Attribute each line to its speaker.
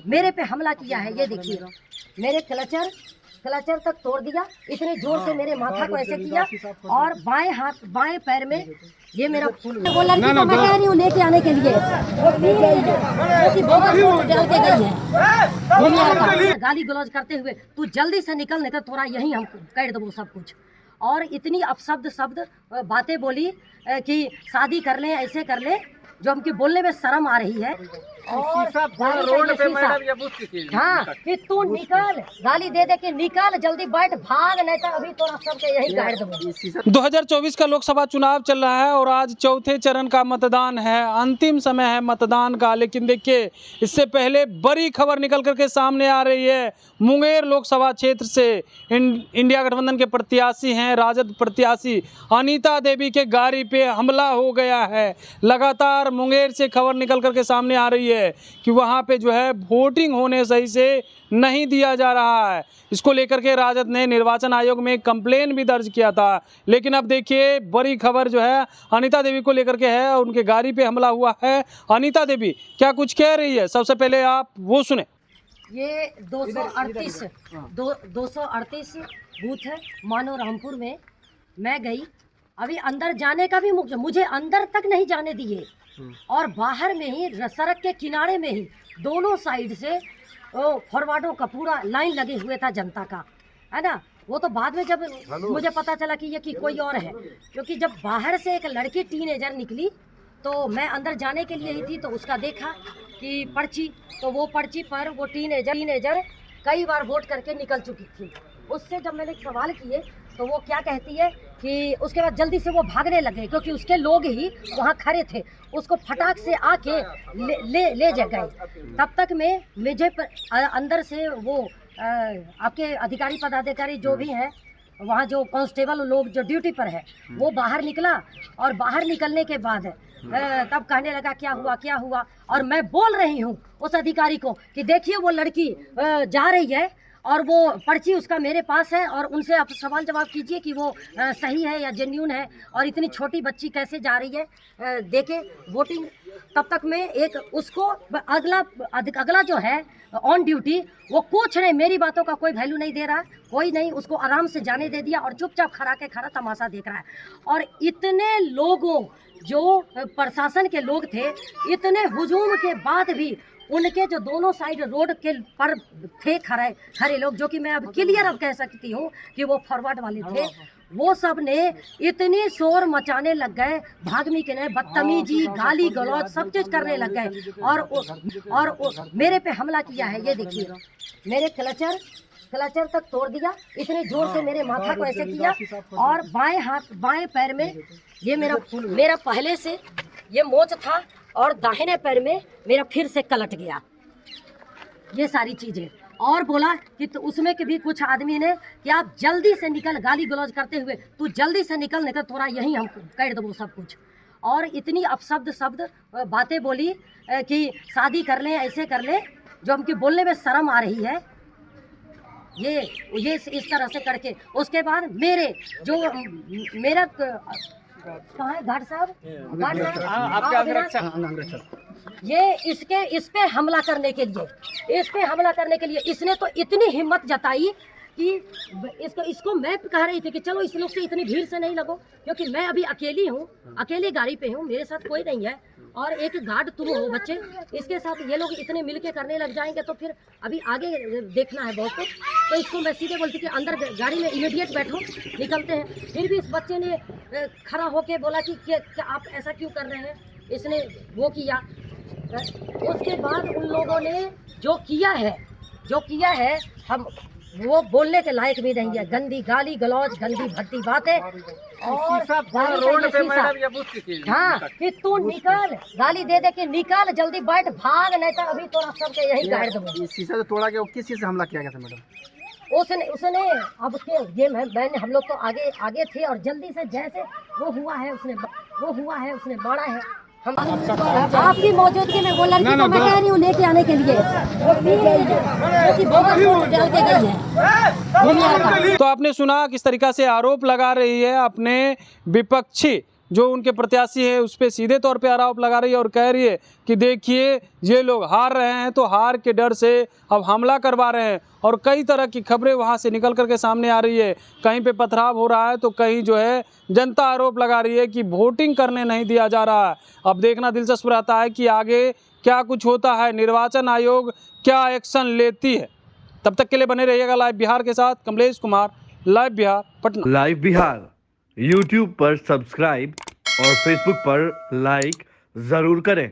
Speaker 1: मेरे पे हमला किया है। ये देखिए मेरे क्लचर तक तोड़ दिया, इतने जोर से मेरे माथा को ऐसे किया और बाएं पैर में ये मेरा वो लड़की को मैं कह रही हूँ लेके आने के लिए डाल के गई है गाली गलौज करते हुए, तू जल्दी से निकल थोड़ा यही हम कर दो सब कुछ। और इतनी अपशब्द शब्द बातें बोली कि शादी कर ले, ऐसे कर ले, जो हमकी बोलने में शर्म आ रही है। और रोड पे मैडम हाँ कि तू निकल, गाली दे दे के निकल, जल्दी बैठ, भाग, नहीं तो अभी तो सबके यही गाड़ दूंगा।
Speaker 2: 2024 का लोकसभा चुनाव चल रहा है और आज चौथे चरण का मतदान है, अंतिम समय है मतदान का। लेकिन देखिए इससे पहले बड़ी खबर निकल करके सामने आ रही है। मुंगेर लोकसभा क्षेत्र से इंडिया गठबंधन के प्रत्याशी हैं, राजद प्रत्याशी अनीता देवी के गाड़ी पे हमला हो गया है। लगातार मुंगेर से खबर निकल करके सामने आ रही है कि वहां पे जो है वोटिंग होने सही से नहीं दिया जा रहा है। इसको लेकर के राजद ने निर्वाचन आयोग में कंप्लेन भी दर्ज किया था। लेकिन अब देखिए बड़ी खबर जो है अनीता देवी को लेकर के है, उनके गाड़ी पे हमला हुआ है। अनीता देवी क्या कुछ कह रही है, सबसे पहले आप वो सुने।
Speaker 1: ये 238 बूथ है मानो रामपुर में। मैं गई, अभी अंदर जाने का भी मुझे अंदर तक नहीं जाने दिए और बाहर में ही सड़क के किनारे में ही दोनों साइड से फॉरवर्डों का पूरा लाइन लगे हुए था जनता का, है ना। वो तो बाद में जब मुझे पता चला कि ये कोई और है, क्योंकि जब बाहर से एक लड़की टीनेजर निकली तो मैं अंदर जाने के लिए ही थी, तो उसका देखा कि पर्ची, तो वो पर्ची पर वो टीनेजर कई बार वोट करके निकल चुकी थी। उससे जब मैंने सवाल किए तो वो क्या कहती है कि उसके बाद जल्दी से वो भागने लगे, क्योंकि उसके लोग ही वहाँ खड़े थे, उसको फटाक से आके ले गए। तब तक में मुझे अंदर से वो आपके अधिकारी पदाधिकारी जो भी हैं वहाँ, जो कांस्टेबल लोग जो ड्यूटी पर है, वो बाहर निकला और बाहर निकलने के बाद तब कहने लगा क्या हुआ। और मैं बोल रही हूँ उस अधिकारी को कि देखिए वो लड़की जा रही है और वो पर्ची उसका मेरे पास है, और उनसे आप सवाल जवाब कीजिए कि वो सही है या जेन्युइन है, और इतनी छोटी बच्ची कैसे जा रही है देखे वोटिंग। तब तक में एक उसको अगला जो है ऑन ड्यूटी, वो कुछ नहीं, मेरी बातों का कोई वैल्यू नहीं दे रहा, कोई नहीं, उसको आराम से जाने दे दिया और चुपचाप खड़ा तमाशा देख रहा है। और इतने लोगों, जो प्रशासन के लोग थे, इतने हुजूम के बाद भी उनके जो दोनों साइड रोड के पर थे खड़े लोग, जो कि मैं अब क्लियर कह सकती हूँ कि वो फॉरवर्ड वाले थे, वो सब ने इतनी शोर मचाने लग गए, भागने के लिए बदतमीजी, गाली गलौज सब चीज करने लग गए और मेरे पे हमला किया है। ये देखिए मेरे क्लचर तक तोड़ दिया, इतने जोर से मेरे माथा को ऐसे किया और बाएं पैर में ये मेरा पहले से ये मोच था और दाहिने पैर में मेरा फिर से कलट गया, ये सारी चीजें। और बोला कि तो उसमें के भी कुछ आदमी ने कि आप जल्दी से निकल, गाली गलौज करते हुए, तू जल्दी से निकल थोड़ा यही हम कर दो सब कुछ। और इतनी अपशब्द शब्द बातें बोली कि शादी कर ले, ऐसे कर ले, जो हमकी बोलने में शर्म आ रही है। ये इस तरह से करके उसके बाद मेरा कहाँ है घाट साहब, ये इस पे हमला करने के लिए इसने तो इतनी हिम्मत जताई कि इसको मैं कह रही थी कि चलो इस लोग से इतनी भीड़ से नहीं लगो, क्योंकि मैं अभी अकेली हूँ, अकेली गाड़ी पे हूँ, मेरे साथ कोई नहीं है, और एक गार्ड तुम हो बच्चे, इसके साथ ये लोग इतने मिलके करने लग जाएंगे तो फिर अभी आगे देखना है बहुत कुछ। तो इसको मैं सीधे बोलती कि अंदर गाड़ी में इमीडिएट बैठो, निकलते हैं। फिर भी इस बच्चे ने खड़ा होके बोला कि क्या आप ऐसा क्यों कर रहे हैं, इसने वो किया। उसके बाद उन लोगों ने जो किया है हम वो बोलने के लायक भी नहीं है। गंदी गाली गलौज, गंदी भद्दी बातें और रोड पे मैडम हाँ कि तू निकल, गाली दे दे के निकल, जल्दी बैठ, भाग, नहीं तो अभी तो सबके यही गाड़ दूंगा।
Speaker 3: ये शीशा तो तोड़ा गया, किस चीज से हमला किया गया था मैडम?
Speaker 1: उसने अब ये मैंने हम लोग तो आगे थे और जल्दी से जैसे वो हुआ है उसने बाड़ा है। हम आपकी मौजूदगी में वो लड़की को मैं कह रही हूँ लेके आने के लिए, डाल के गई है।
Speaker 2: तो आपने सुना किस तरीका से आरोप लगा रही है अपने विपक्षी जो उनके प्रत्याशी है उस पर सीधे तौर पे आरोप लगा रही है और कह रही है कि देखिए ये लोग हार रहे हैं तो हार के डर से अब हमला करवा रहे हैं। और कई तरह की खबरें वहाँ से निकल करके सामने आ रही है, कहीं पे पथराव हो रहा है तो कहीं जो है जनता आरोप लगा रही है कि वोटिंग करने नहीं दिया जा रहा है। अब देखना दिलचस्प रहता है कि आगे क्या कुछ होता है, निर्वाचन आयोग क्या एक्शन लेती है। तब तक के लिए बने रहिएगा लाइव बिहार के साथ। Kamlesh Kumar, live Bihar, Patna.
Speaker 4: Live Bihar YouTube पर सब्सक्राइब और फेसबुक पर लाइक जरूर करें।